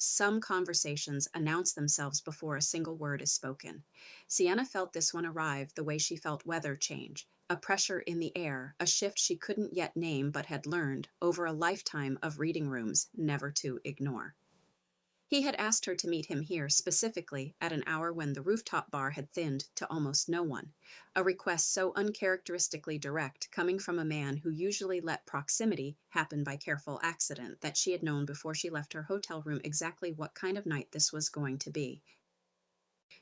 Some conversations announce themselves before a single word is spoken. Sienna felt this one arrive the way she felt weather change, a pressure in the air, a shift she couldn't yet name but had learned, over a lifetime of reading rooms, never to ignore. He had asked her to meet him here specifically at an hour when the rooftop bar had thinned to almost no one, a request so uncharacteristically direct coming from a man who usually let proximity happen by careful accident that she had known before she left her hotel room exactly what kind of night this was going to be.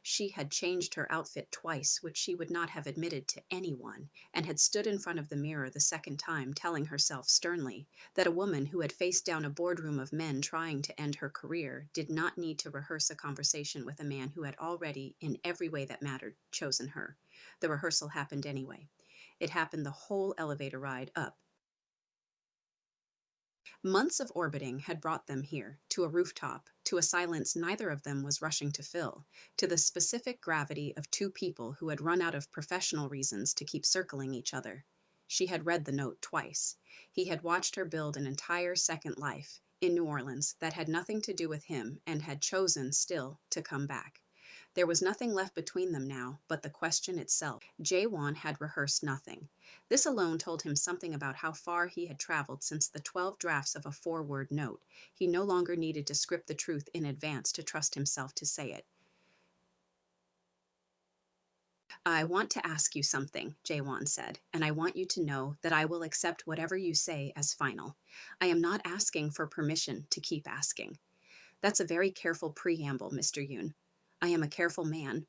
She had changed her outfit twice, which she would not have admitted to anyone, and had stood in front of the mirror the second time, telling herself sternly that a woman who had faced down a boardroom of men trying to end her career did not need to rehearse a conversation with a man who had already, in every way that mattered, chosen her. The rehearsal happened anyway. It happened the whole elevator ride up. Months of orbiting had brought them here, to a rooftop, to a silence neither of them was rushing to fill, to the specific gravity of two people who had run out of professional reasons to keep circling each other. She had read the note twice. He had watched her build an entire second life, in New Orleans, that had nothing to do with him, and had chosen, still, to come back. There was nothing left between them now but the question itself. Jaewon had rehearsed nothing. This alone told him something about how far he had traveled since the 12 drafts of a 4-word note. He no longer needed to script the truth in advance to trust himself to say it. "I want to ask you something," Jaewon said, "and I want you to know that I will accept whatever you say as final. I am not asking for permission to keep asking." "That's a very careful preamble, Mr. Yoon. I am a careful man.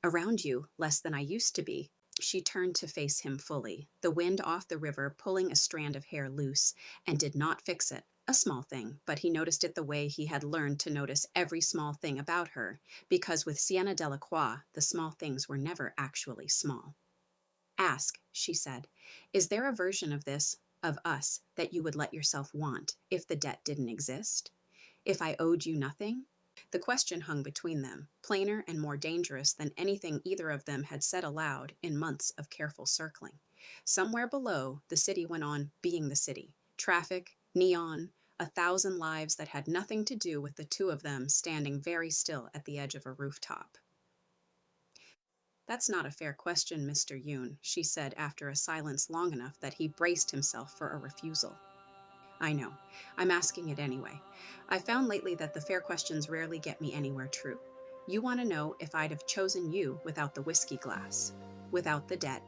Around you, less than I used to be." She turned to face him fully, the wind off the river pulling a strand of hair loose, and did not fix it. A small thing, but he noticed it the way he had learned to notice every small thing about her, because with Sienna Delacroix, the small things were never actually small. "Ask," she said, "is there a version of this, of us, that you would let yourself want, if the debt didn't exist? If I owed you nothing?" The question hung between them, plainer and more dangerous than anything either of them had said aloud in months of careful circling. Somewhere below, the city went on being the city. Traffic, neon, 1,000 lives that had nothing to do with the two of them standing very still at the edge of a rooftop. "That's not a fair question, Mr. Yoon," she said after a silence long enough that he braced himself for a refusal. "I know. I'm asking it anyway. I've found lately that the fair questions rarely get me anywhere true. You want to know if I'd have chosen you without the whiskey glass, without the debt,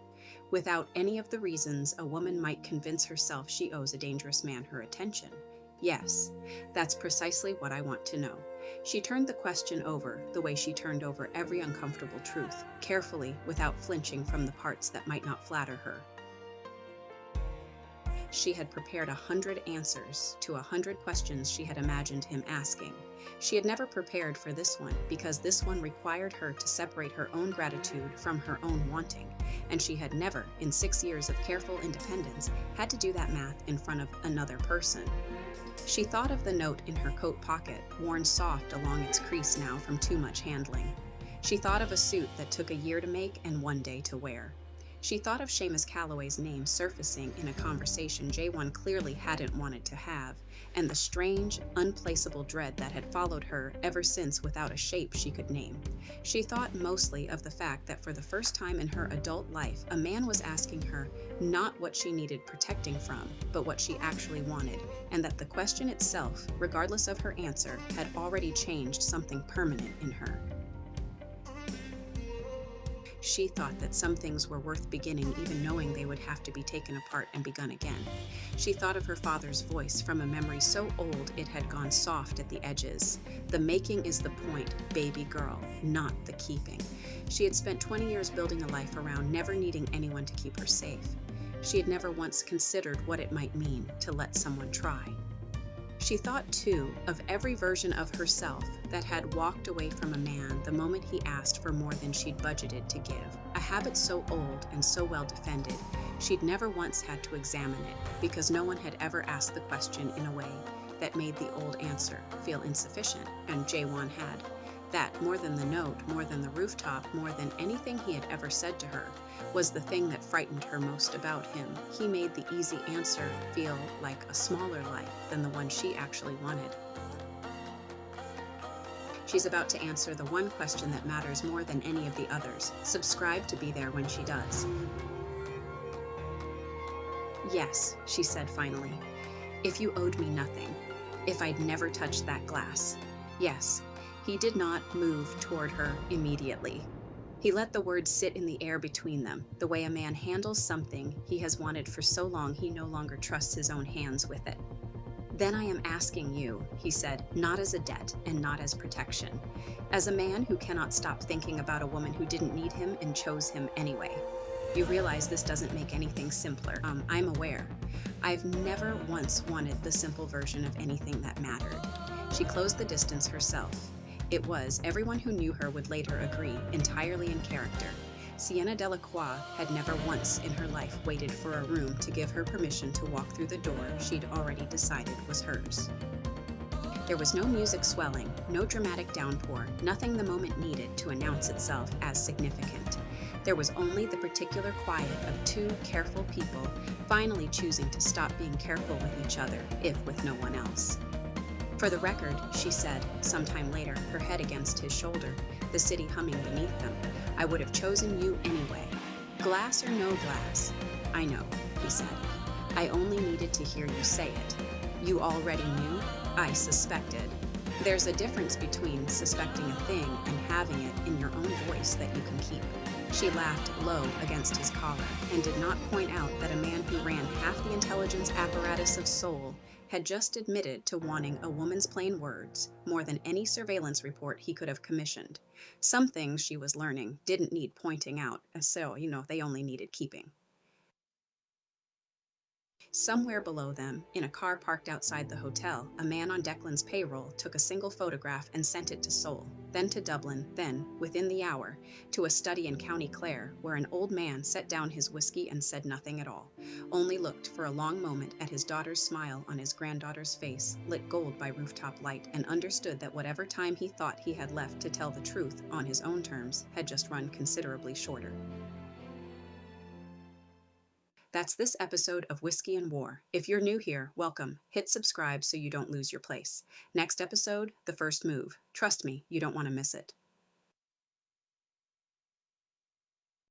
without any of the reasons a woman might convince herself she owes a dangerous man her attention. Yes, that's precisely what I want to know." She turned the question over the way she turned over every uncomfortable truth, carefully, without flinching from the parts that might not flatter her. She had prepared 100 answers to 100 questions she had imagined him asking. She had never prepared for this one, because this one required her to separate her own gratitude from her own wanting, and she had never, in 6 years of careful independence, had to do that math in front of another person. She thought of the note in her coat pocket, worn soft along its crease now from too much handling. She thought of a suit that took a year to make and 1 day to wear. She thought of Seamus Calloway's name surfacing in a conversation Jaewon clearly hadn't wanted to have, and the strange, unplaceable dread that had followed her ever since without a shape she could name. She thought mostly of the fact that for the first time in her adult life, a man was asking her not what she needed protecting from, but what she actually wanted, and that the question itself, regardless of her answer, had already changed something permanent in her. She thought that some things were worth beginning even knowing they would have to be taken apart and begun again. She thought of her father's voice from a memory so old it had gone soft at the edges. "The making is the point, baby girl, not the keeping." She had spent 20 years building a life around never needing anyone to keep her safe. She had never once considered what it might mean to let someone try. She thought, too, of every version of herself that had walked away from a man the moment he asked for more than she'd budgeted to give, a habit so old and so well defended, she'd never once had to examine it, because no one had ever asked the question in a way that made the old answer feel insufficient, and Jaewon had. That, more than the note, more than the rooftop, more than anything he had ever said to her, was the thing that frightened her most about him. He made the easy answer feel like a smaller life than the one she actually wanted. She's about to answer the one question that matters more than any of the others. Subscribe to be there when she does. Yes, she said finally. If you owed me nothing. If I'd never touched that glass. Yes. He did not move toward her immediately. He let the words sit in the air between them, the way a man handles something he has wanted for so long he no longer trusts his own hands with it. Then I am asking you, he said, not as a debt and not as protection. As a man who cannot stop thinking about a woman who didn't need him and chose him anyway. You realize this doesn't make anything simpler. I'm aware. I've never once wanted the simple version of anything that mattered. She closed the distance herself. It was, everyone who knew her would later agree, entirely in character. Sienna Delacroix had never once in her life waited for a room to give her permission to walk through the door she'd already decided was hers. There was no music swelling, no dramatic downpour, nothing the moment needed to announce itself as significant. There was only the particular quiet of two careful people finally choosing to stop being careful with each other, if with no one else. For the record, she said, sometime later, her head against his shoulder, the city humming beneath them, I would have chosen you anyway. Glass or no glass? I know, he said. I only needed to hear you say it. You already knew? I suspected. There's a difference between suspecting a thing and having it in your own voice that you can keep. She laughed low against his collar and did not point out that a man who ran half the intelligence apparatus of Seoul had just admitted to wanting a woman's plain words more than any surveillance report he could have commissioned. Some things, she was learning, didn't need pointing out, so, they only needed keeping. Somewhere below them, in a car parked outside the hotel, a man on Declan's payroll took a single photograph and sent it to Seoul, then to Dublin, then, within the hour, to a study in County Clare, where an old man set down his whiskey and said nothing at all, only looked for a long moment at his daughter's smile on his granddaughter's face, lit gold by rooftop light, and understood that whatever time he thought he had left to tell the truth on his own terms had just run considerably shorter. That's this episode of Whiskey and War. If you're new here, welcome. Hit subscribe so you don't lose your place. Next episode, The First Move. Trust me, you don't want to miss it.